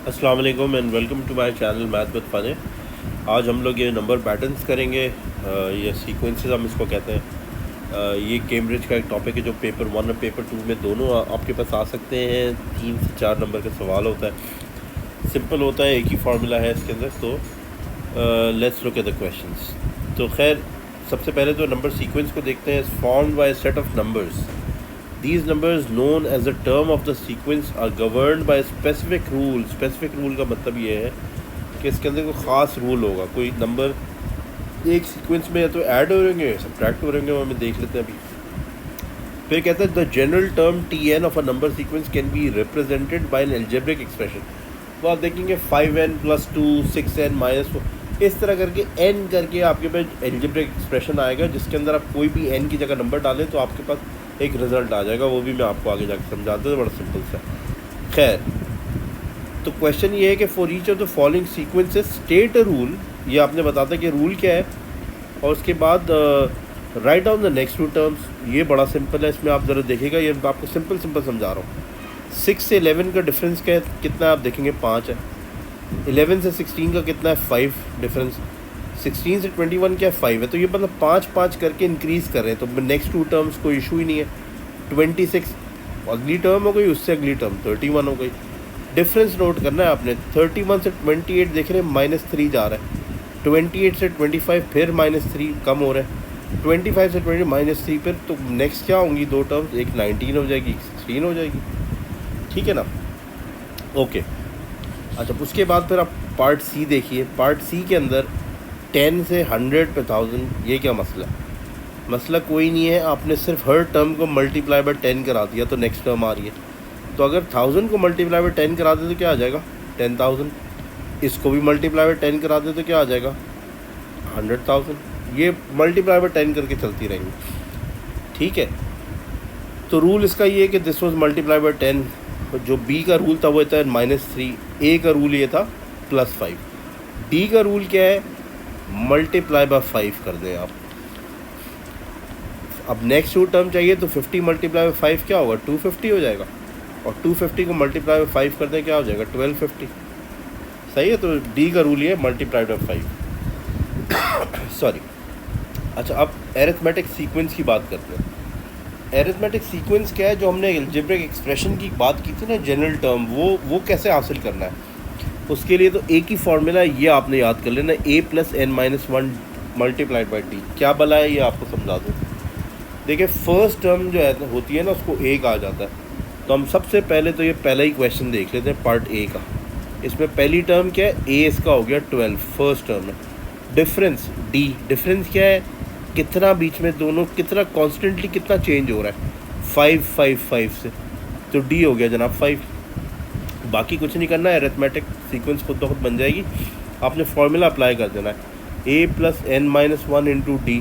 अस्सलाम वालेकुम and welcome to my channel math with fun. आज हम लोग ये नंबर पैटर्न्स करेंगे, ये सीक्वेंसेस हम इसको कहते हैं। ये कैम्ब्रिज का एक टॉपिक है जो पेपर 1 और पेपर 2 में दोनों आपके पास आ सकते हैं। 3 से 4 नंबर का सवाल होता है, सिंपल होता है, एक ही फार्मूला है इसके अंदर। तो let's look at the questions. तो खैर सबसे पहले तो नंबर सीक्वेंस को देखते हैं। Formed by set of numbers, These numbers known as the term of the sequence are governed by specific rule। Specific rule का मतलब ये है कि इसके अंदर कोई ख़ास रूल होगा। कोई नंबर एक सीक्वेंस में या तो ऐड हो रहेंगे, सब्ट्रैक्ट हो रहेंगे, वो हमें देख लेते हैं अभी। फिर कहते हैं the general term Tn of a number sequence can be represented by an algebraic expression. तो आप देखेंगे 5n + 2 6n - 4 इस तरह करके n करके आपके पास एल्जेब्रिक एक्सप्रेशन आएगा, जिसके अंदर आप कोई भी n की जगह नंबर डालें तो आपके पास एक रिज़ल्ट आ जाएगा। वो भी मैं आपको आगे जाकर समझाता हूँ, बड़ा सिंपल सा। खैर तो क्वेश्चन ये है कि for each of the following sequences state a rule. ये आपने बताता कि रूल क्या है, और उसके बाद write down the next two terms. ये बड़ा सिंपल है, इसमें आप ज़रा देखिएगा, ये आपको सिंपल समझा रहा हूँ। 6 से 11 का डिफरेंस क्या है, कितना है आप देखेंगे 5 है। 11 से 16 का कितना है 5 डिफरेंस। 16 से 21 क्या है 5 है। तो ये मतलब 5 करके इंक्रीज़ कर रहे हैं। तो नेक्स्ट टू टर्म्स कोई इशू ही नहीं है। 26 अगली टर्म हो गई, उससे अगली टर्म 31 हो गई। डिफरेंस नोट करना है आपने। 31 से 28 देख रहे हैं -3 जा रहा है। 28 से 25 फिर -3 कम हो रहा है। 25 से 20 -3 फिर तो नेक्स्ट क्या होंगी दो टर्म्स, एक 19 हो जाएगी, एक 16 हो जाएगी। ठीक है ना, ओके। अच्छा उसके बाद फिर आप पार्ट सी देखिए। पार्ट सी के अंदर 10 से 100 पे 1000, ये क्या मसला है? मसला कोई नहीं है, आपने सिर्फ हर टर्म को मल्टीप्लाई बाय 10 करा दिया तो नेक्स्ट टर्म आ रही है। तो अगर 1000 को मल्टीप्लाई बाय 10 करा दे तो क्या आ जाएगा 10,000। इसको भी मल्टीप्लाई बाय 10 करा दे तो क्या आ जाएगा 100,000। ये मल्टीप्लाई बाय 10 करके चलती रहेंगी। ठीक है, तो रूल इसका ये है कि दिस वॉज मल्टीप्लाई बाय 10। जो बी का रूल था वो था -3, ए का रूल ये था +5, डी का रूल क्या है मल्टीप्लाई बाय 5 कर दें आप। अब नेक्स्ट टू टर्म चाहिए तो 50 मल्टीप्लाई बाय 5 क्या होगा 250 हो जाएगा, और 250 को मल्टीप्लाई बाय 5 कर दें क्या हो जाएगा 1250। सही है, तो डी का रूल ये है मल्टीप्लाई बाय 5 सॉरी। अच्छा अब एरिथमेटिक सीक्वेंस की बात करते हैं। एरिथमेटिक सीक्वेंस क्या है, जो हमने अलजेब्रिक एक्सप्रेशन की बात की थी ना, जनरल टर्म, वो कैसे हासिल करना है। उसके लिए तो एक ही फार्मूला है, ये आपने याद कर लेना, a + n - 1 multiplied by D. क्या भला है ये आपको समझा दूँ। देखिए फर्स्ट टर्म जो है होती है ना, उसको a कहा जाता है। तो हम सबसे पहले तो ये पहला ही क्वेश्चन देख लेते हैं पार्ट a का। इसमें पहली टर्म क्या है a, इसका हो गया 12, फर्स्ट टर्म है। डिफरेंस d, डिफरेंस क्या है कितना बीच में दोनों, कितना कॉन्स्टेंटली कितना चेंज हो रहा है 5 5 5 से, तो d हो गया जनाब 5। बाकी कुछ नहीं करना है, अरिथमेटिक सीक्वेंस खुद ब खुद बन जाएगी। आपने फार्मूला अप्लाई कर देना है a + n - 1 × d।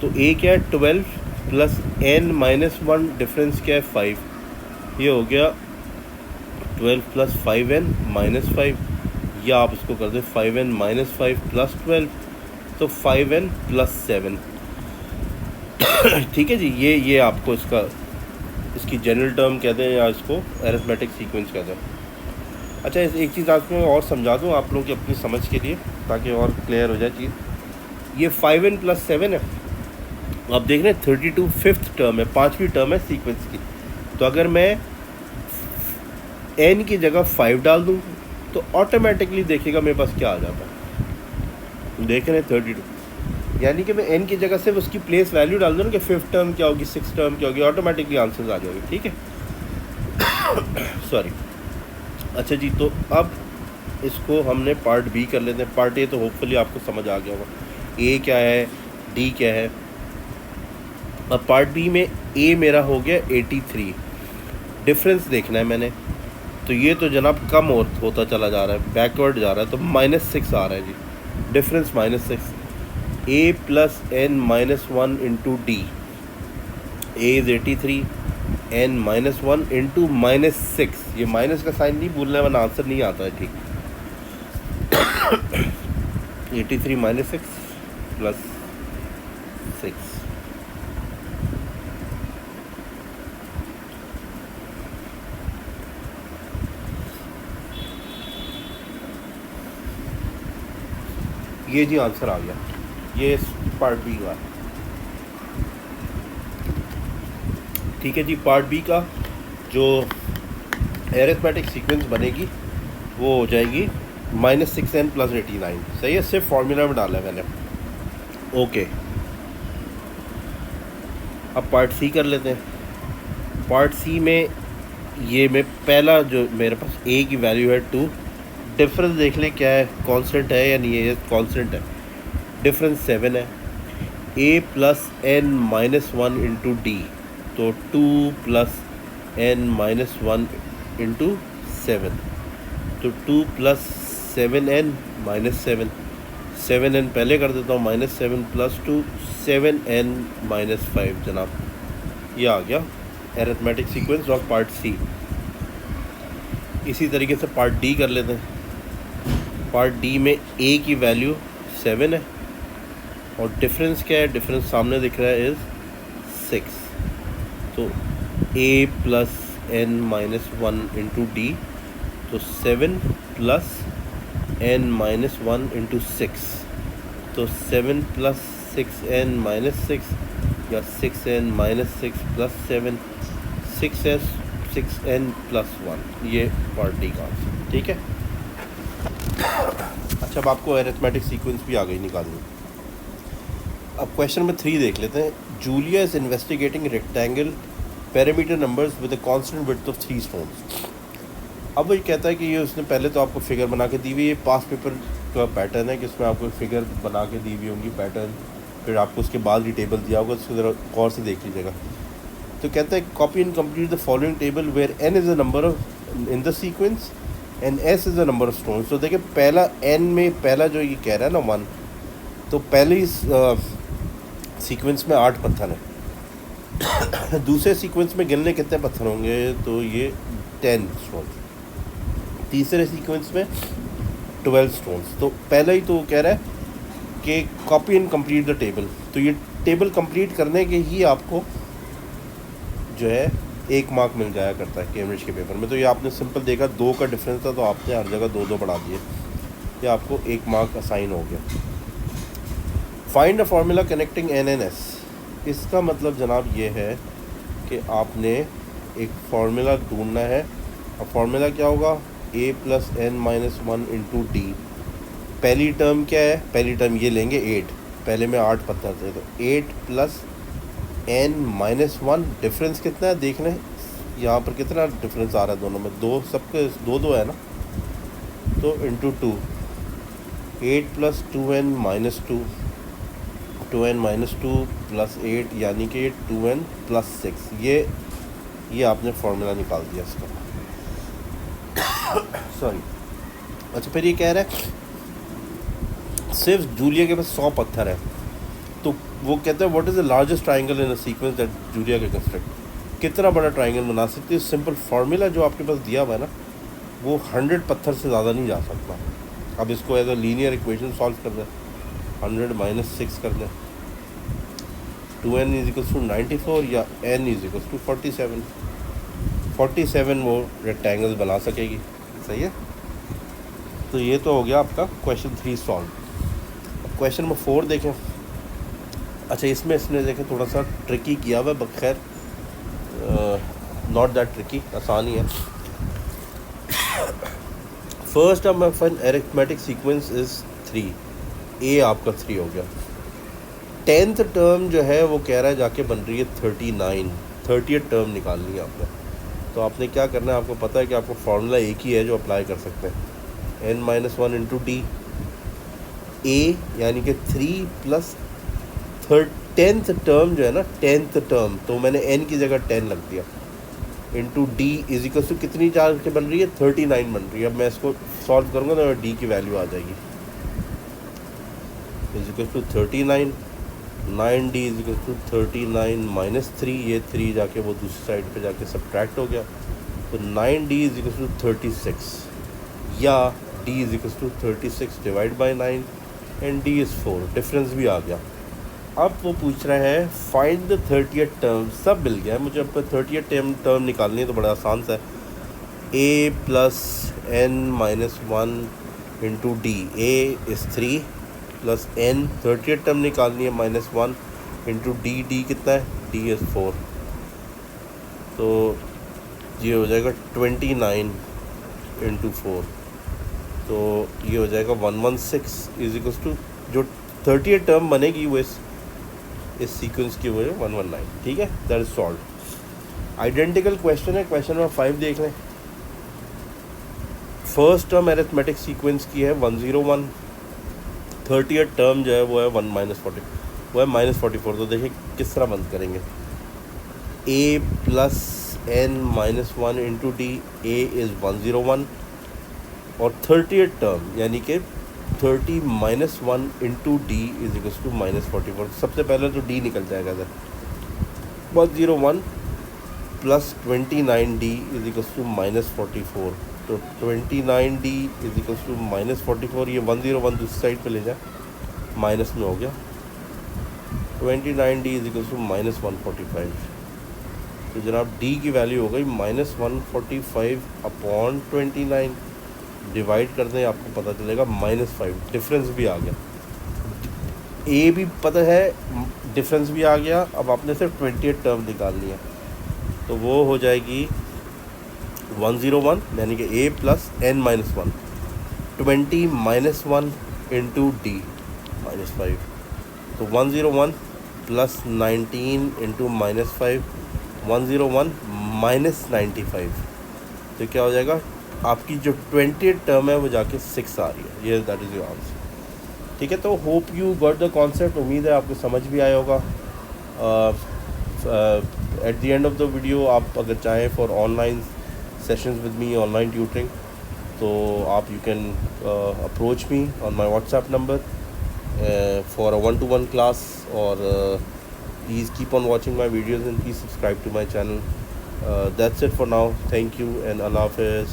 तो a क्या है 12 + n - 1, डिफरेंस क्या है 5। ये हो गया 12 + 5n - 5, या आप इसको कर दें 5n - 5 + 12, तो 5n + 7। ठीक है जी, ये आपको इसकी जनरल टर्म कहते हैं, या इसको अरिथमेटिक सीक्वेंस कहते हैं। अच्छा एक चीज़ आपको और समझा दूँ आप लोगों की अपनी समझ के लिए, ताकि और क्लियर हो जाए चीज़। ये 5n + 7 है, आप देख रहे हैं 32 फिफ्थ टर्म है, 5वीं टर्म है सीक्वेंस की। तो अगर मैं n की जगह 5 डाल दूँ तो ऑटोमेटिकली देखिएगा मेरे पास क्या आ जाता है, देख रहे हैं 32। यानी कि मैं n की जगह सिर्फ उसकी प्लेस वैल्यू डाल दूँ ना कि 5th टर्म क्या होगी 6th टर्म क्या होगी, ऑटोमेटिकली आंसर्स आ जाएंगे। ठीक है सॉरी। अच्छा जी, तो अब इसको हमने पार्ट बी कर लेते हैं। पार्ट ए तो होपफुली आपको समझ आ गया होगा, ए क्या है डी क्या है। अब पार्ट बी में ए मेरा हो गया 83, डिफरेंस देखना है मैंने। तो ये तो जनाब कम होता चला जा रहा है, बैकवर्ड जा रहा है, तो -6 आ रहा है जी, difference -6। a + n - 1 × d, a is 83, n - 1 × -6। ये माइनस का साइन नहीं भूलना है वरना आंसर नहीं आता है। ठीक 83 - 6 + 6, ये जी आंसर आ गया, ये पार्ट बी का। ठीक है जी, पार्ट बी का जो एरिथमेटिक सीक्वेंस बनेगी वो हो जाएगी -6n+89। सही है, सिर्फ फॉर्मूला में डाला है मैंने। ओके, अब पार्ट सी कर लेते हैं। पार्ट सी में ये में पहला जो मेरे पास ए की वैल्यू है 2, डिफरेंस देख लें क्या है, कांस्टेंट है या नहीं है। ये कांस्टेंट है, डिफरेंस 7 है। a plus n minus 1 into D, तो 2 प्लस n माइनस 1 इंटू 7, तो 2 प्लस 7n माइनस 7, 7n पहले कर देता हूँ, -7 प्लस 2 7n माइनस 5 जनाब। ये आ गया arithmetic sequence of part C. इसी तरीके से पार्ट डी कर लेते हैं। पार्ट डी में a की वैल्यू 7 है और डिफरेंस क्या है, डिफरेंस सामने दिख रहा है, इज़ 6। तो a plus n minus 1 into D, तो 7 प्लस n माइनस 1 इंटू 6, तो 7 प्लस 6n माइनस 6 या 6n minus 6 plus 7, 6n plus 1। ये पार्ट डी का आंसर। ठीक है, अच्छा अब आपको एरिथमेटिक सीक्वेंस भी आ गई निकालनी। अब क्वेश्चन नंबर 3 देख लेते हैं। Julia is investigating rectangle parameter numbers with a constant width of 3 stones. अब वो कहता है कि ये उसने पहले तो आपको फिगर बना के दी हुई है, पास पेपर का पैटर्न है कि उसमें आपको फिगर बना के दी हुई होंगी पैटर्न, फिर आपको उसके बाद ही टेबल दिया होगा, उसको ज़रा गौर से देख लीजिएगा। तो कहता है copy and complete the following table where n is a number of in the sequence and s is a number of stones. तो देखिए पहला n में पहला जो ये कह रहा है ना 1, तो पहले इस सीक्वेंस में 8 पत्थर हैं। दूसरे सीक्वेंस में गिनने कितने पत्थर होंगे, तो ये 10 स्टोन्स। तीसरे सीक्वेंस में 12 स्टोन्स। तो पहला ही तो कह रहा है कि copy and complete the table, तो ये टेबल कंप्लीट करने के ही आपको जो है 1 मार्क मिल जाया करता है कैम्ब्रिज के पेपर में। तो ये आपने सिंपल देखा 2 का डिफरेंस था, तो आपने हर जगह 2-2 बढ़ा दिए, ये आपको 1 मार्क असाइन हो गया। Find a formula connecting n and s। इसका मतलब जनाब ये है कि आपने एक फार्मूला ढूंढना है। अब फार्मूला क्या होगा, a plus n minus 1 into D. पहली टर्म क्या है, पहली टर्म ये लेंगे 8, पहले में 8 पत्थर थे, तो 8 प्लस n माइनस 1, डिफरेंस कितना है देख लें, यहाँ पर कितना डिफरेंस आ रहा है दोनों में, 2, सबके 2-2 है ना, तो into 2, 8 plus 2n minus 2, 2n minus 2 plus 8 यानी कि 2n प्लस 6। ये आपने फार्मूला निकाल दिया इसका। सॉरी, अच्छा फिर ये कह रहा है सिर्फ जूलिया के पास 100 पत्थर है, तो वो कहता है what is the largest triangle in a sequence that Julia can construct. कितना बड़ा ट्राइंगल बना सकती है। सिंपल फार्मूला जो आपके पास दिया हुआ है ना, वो 100 पत्थर से ज़्यादा नहीं जा सकता। अब इसको as a linear equation solve कर दें, 100 माइनस 6 कर दें, 2n इज इक्वल्स टू 94 या n इज इक्वल्स टू 47। 47 वो रेक्टेंगल बना सकेगी। सही है, तो ये तो हो गया आपका क्वेश्चन 3 सॉल्व। अब क्वेश्चन नंबर 4 देखें। अच्छा इसमें इसने देखें थोड़ा सा ट्रिकी किया हुआ है, बखैर नॉट दैट ट्रिकी, आसान ही है। First of my fun arithmetic sequence is 3, a आपका 3 हो गया। 10th टर्म जो है वो कह रहा है जाके बन रही है 39, 30th टर्म निकालनी है आपने। तो आपने क्या करना है, आपको पता है कि आपको फार्मूला एक ही है जो अप्लाई कर सकते हैं, n माइनस 1 इंटू डी, ए यानी कि 3 प्लस 10th टर्म जो है ना, 10th टर्म, तो मैंने n की जगह 10 लग दिया, into D is equal to कितनी चार्ज के बन रही है, 39 बन रही है। अब मैं इसको सॉल्व करूँगा तो डी की वैल्यू आ जाएगी, is equal to 39, 9d is equal to 39 minus 3, ये 3 जाके वो दूसरी साइड पे जाके सब्ट्रैक्ट हो गया, तो 9d इज इक्वल टू 36, या d is equal to 36 divide by 9 and d is 4, difference भी आ गया। अब वो पूछ रहे हैं फाइंड द 30th टर्म, सब मिल गया है मुझे। अब 30th टर्म निकालनी है तो बड़ा आसान सा है, a plus n minus 1 into D, a is 3, plus n 30th term निकालनी है -1 इंटू डी, डी कितना है, डी इज़ 4, तो ये हो जाएगा 29 इंटू 4, तो ये हो जाएगा 116 इज इक्वल्स टू जो 30th टर्म बनेगी वो इस सीक्वेंस की वजह 119, ठीक है, that is solve. Identical question है, क्वेश्चन नंबर 5 देख लें। फर्स्ट टर्म एरिथमेटिक सीक्वेंस की है 101, 30th टर्म जो है वो है 1 - 40, वो है -44, तो देखिए किस तरह बंद करेंगे। a plus n -1 into D, a is 101 और 30th टर्म यानी कि 30 - 1 into D is equals to -44। सबसे पहले तो डी निकल जाएगा sir, 101 plus 29d is equals to -44, तो 29d इज इक्वल्स टू -44, ये 101 दूसरी साइड पे ले जाए, माइनस में हो गया, 29d इज इक्वल्स टू -145, तो जनाब d की वैल्यू हो गई -145 अपॉन 29, डिवाइड कर दें आपको पता चलेगा -5, डिफरेंस भी आ गया, ए भी पता है, डिफरेंस भी आ गया। अब आपने सिर्फ 20th टर्म निकालनी है, तो वो हो जाएगी 101 यानी कि a plus n -1, 20 - 1 into D -5, तो 101 प्लस 19 इंटू -5, 101 -95, तो क्या हो जाएगा, आपकी जो 20th टर्म है वो जाके 6 आ रही है, ये दैट इज़ योर आंसर, ठीक है। तो hope you got the concept, उम्मीद है आपको समझ भी आया होगा। At the end of the video आप अगर चाहें for online sessions with me, online tutoring, तो आप you can approach me on my WhatsApp number for a 1-to-1 class, और please keep on watching my videos and please subscribe to my channel. That's it for now. Thank you and Allah Hafiz.